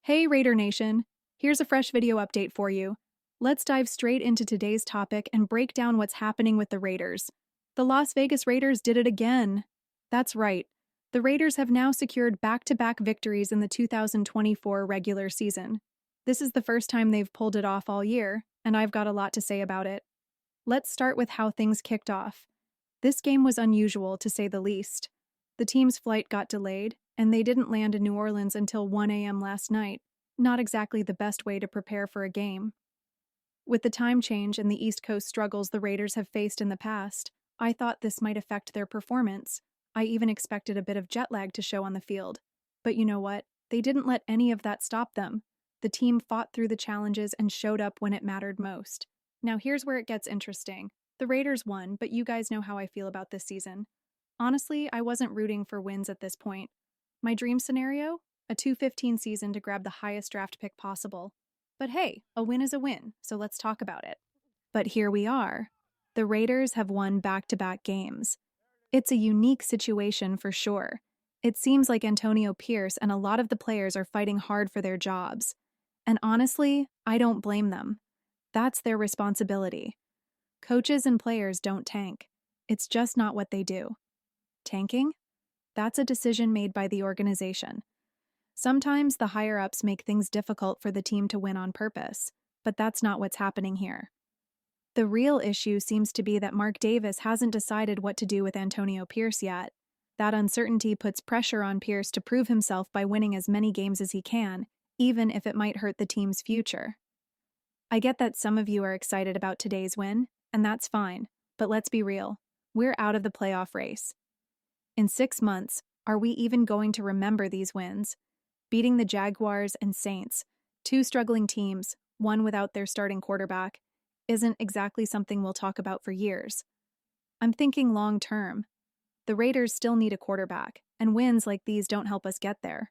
Hey Raider Nation! Here's a fresh video update for you. Let's dive straight into today's topic and break down what's happening with the Raiders. The Las Vegas Raiders did it again. That's right. The Raiders have now secured back-to-back victories in the 2024 regular season. This is the first time they've pulled it off all year, and I've got a lot to say about it. Let's start with how things kicked off. This game was unusual, to say the least. The team's flight got delayed, and they didn't land in New Orleans until 1 a.m. last night. Not exactly the best way to prepare for a game. With the time change and the East Coast struggles the Raiders have faced in the past, I thought this might affect their performance. I even expected a bit of jet lag to show on the field. But you know what? They didn't let any of that stop them. The team fought through the challenges and showed up when it mattered most. Now here's where it gets interesting. The Raiders won, but you guys know how I feel about this season. Honestly, I wasn't rooting for wins at this point. My dream scenario? A 2-15 season to grab the highest draft pick possible. But hey, a win is a win, so let's talk about it. But here we are. The Raiders have won back-to-back games. It's a unique situation for sure. It seems like Antonio Pierce and a lot of the players are fighting hard for their jobs. And honestly, I don't blame them. That's their responsibility. Coaches and players don't tank. It's just not what they do. Tanking? That's a decision made by the organization. Sometimes the higher-ups make things difficult for the team to win on purpose, but that's not what's happening here. The real issue seems to be that Mark Davis hasn't decided what to do with Antonio Pierce yet. That uncertainty puts pressure on Pierce to prove himself by winning as many games as he can, even if it might hurt the team's future. I get that some of you are excited about today's win, and that's fine, but let's be real. We're out of the playoff race. In 6 months, are we even going to remember these wins? Beating the Jaguars and Saints, two struggling teams, one without their starting quarterback, isn't exactly something we'll talk about for years. I'm thinking long term. The Raiders still need a quarterback, and wins like these don't help us get there.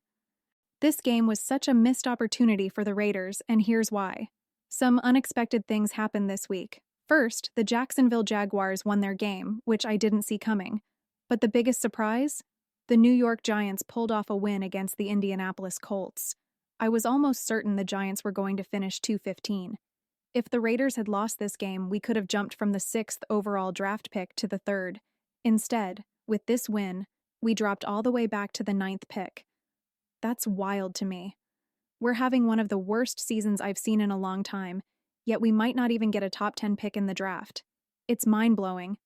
This game was such a missed opportunity for the Raiders, and here's why. Some unexpected things happened this week. First, the Jacksonville Jaguars won their game, which I didn't see coming. But the biggest surprise? The New York Giants pulled off a win against the Indianapolis Colts. I was almost certain the Giants were going to finish 2-15. If the Raiders had lost this game, we could have jumped from the 6th overall draft pick to the 3rd. Instead, with this win, we dropped all the way back to the 9th pick. That's wild to me. We're having one of the worst seasons I've seen in a long time, yet we might not even get a top 10 pick in the draft. It's mind-blowing.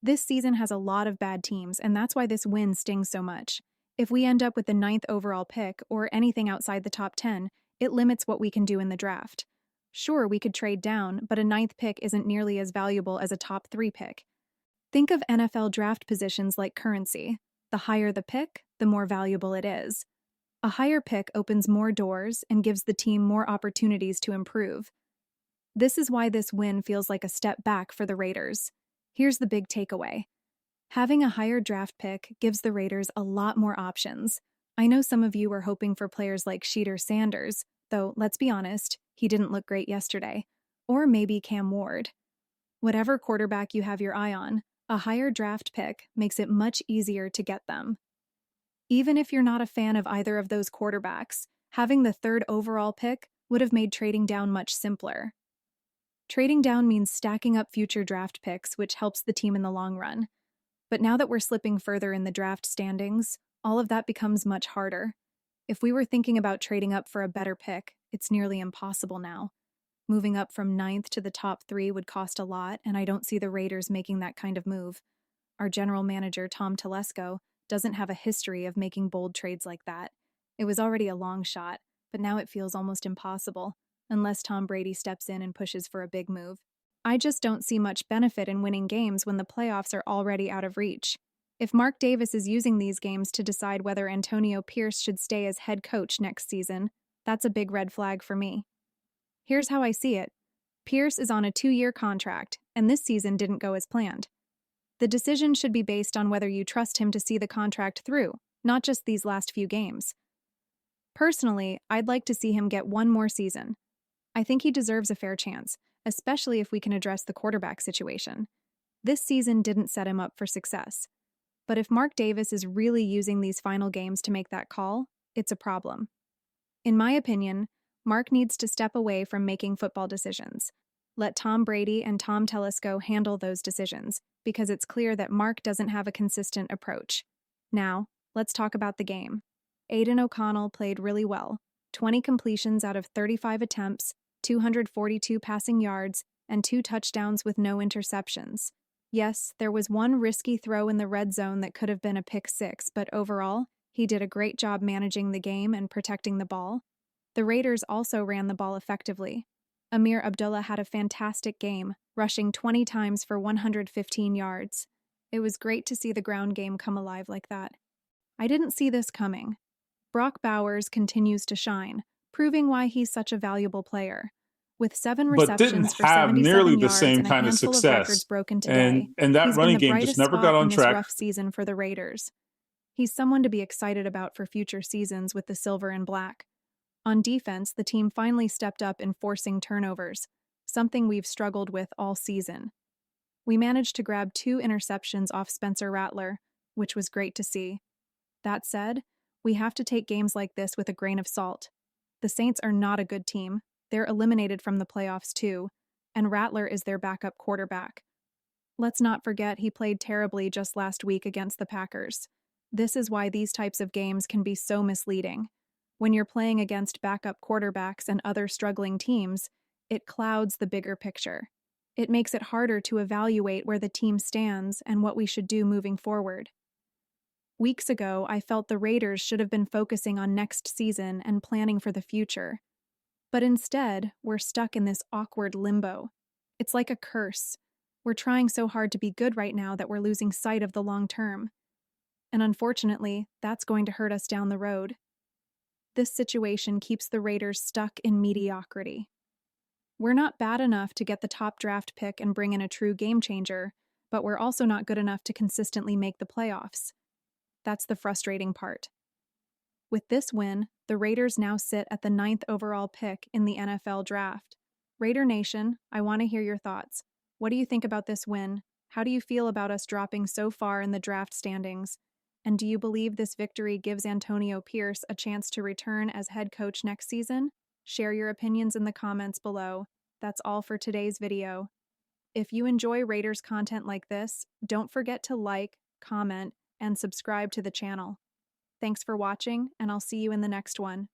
This season has a lot of bad teams, and that's why this win stings so much. If we end up with the 9th overall pick, or anything outside the top 10, it limits what we can do in the draft. Sure, we could trade down, but a 9th pick isn't nearly as valuable as a top 3 pick. Think of NFL draft positions like currency. The higher the pick, the more valuable it is. A higher pick opens more doors and gives the team more opportunities to improve. This is why this win feels like a step back for the Raiders. Here's the big takeaway. Having a higher draft pick gives the Raiders a lot more options. I know some of you were hoping for players like Sheeter Sanders, though let's be honest, he didn't look great yesterday. Or maybe Cam Ward. Whatever quarterback you have your eye on, a higher draft pick makes it much easier to get them. Even if you're not a fan of either of those quarterbacks, having the 3rd overall pick would have made trading down much simpler. Trading down means stacking up future draft picks, which helps the team in the long run. But now that we're slipping further in the draft standings, all of that becomes much harder. If we were thinking about trading up for a better pick, it's nearly impossible now. Moving up from 9th to the top 3 would cost a lot, and I don't see the Raiders making that kind of move. Our general manager, Tom Telesco, doesn't have a history of making bold trades like that. It was already a long shot, but now it feels almost impossible, unless Tom Brady steps in and pushes for a big move. I just don't see much benefit in winning games when the playoffs are already out of reach. If Mark Davis is using these games to decide whether Antonio Pierce should stay as head coach next season, that's a big red flag for me. Here's how I see it. Pierce is on a 2-year contract, and this season didn't go as planned. The decision should be based on whether you trust him to see the contract through, not just these last few games. Personally, I'd like to see him get one more season. I think he deserves a fair chance, especially if we can address the quarterback situation. This season didn't set him up for success. But if Mark Davis is really using these final games to make that call, it's a problem. In my opinion, Mark needs to step away from making football decisions. Let Tom Brady and Tom Telesco handle those decisions, because it's clear that Mark doesn't have a consistent approach. Now, let's talk about the game. Aidan O'Connell played really well. 20 completions out of 35 attempts, 242 passing yards, and 2 touchdowns with no interceptions. Yes, there was one risky throw in the red zone that could have been a pick six, but overall, he did a great job managing the game and protecting the ball. The Raiders also ran the ball effectively. Amir Abdullah had a fantastic game, rushing 20 times for 115 yards. It was great to see the ground game come alive like that. I didn't see this coming. Brock Bowers continues to shine, proving why he's such a valuable player. With 7 but didn't receptions for have nearly 77 the yards same and a kind of handful of records success. broken today, And that he's been running the game just brightest never got spot on in this track. rough season for the Raiders. He's someone to be excited about for future seasons with the silver and black. On defense, the team finally stepped up in forcing turnovers, something we've struggled with all season. We managed to grab 2 interceptions off Spencer Rattler, which was great to see. That said, we have to take games like this with a grain of salt. The Saints are not a good team. They're eliminated from the playoffs too, and Rattler is their backup quarterback. Let's not forget he played terribly just last week against the Packers. This is why these types of games can be so misleading. When you're playing against backup quarterbacks and other struggling teams, it clouds the bigger picture. It makes it harder to evaluate where the team stands and what we should do moving forward. Weeks ago, I felt the Raiders should have been focusing on next season and planning for the future. But instead, we're stuck in this awkward limbo. It's like a curse. We're trying so hard to be good right now that we're losing sight of the long term. And unfortunately, that's going to hurt us down the road. This situation keeps the Raiders stuck in mediocrity. We're not bad enough to get the top draft pick and bring in a true game changer, but we're also not good enough to consistently make the playoffs. That's the frustrating part. With this win, the Raiders now sit at the 9th overall pick in the NFL draft. Raider Nation, I want to hear your thoughts. What do you think about this win? How do you feel about us dropping so far in the draft standings? And do you believe this victory gives Antonio Pierce a chance to return as head coach next season? Share your opinions in the comments below. That's all for today's video. If you enjoy Raiders content like this, don't forget to like, comment, and subscribe to the channel. Thanks for watching, and I'll see you in the next one.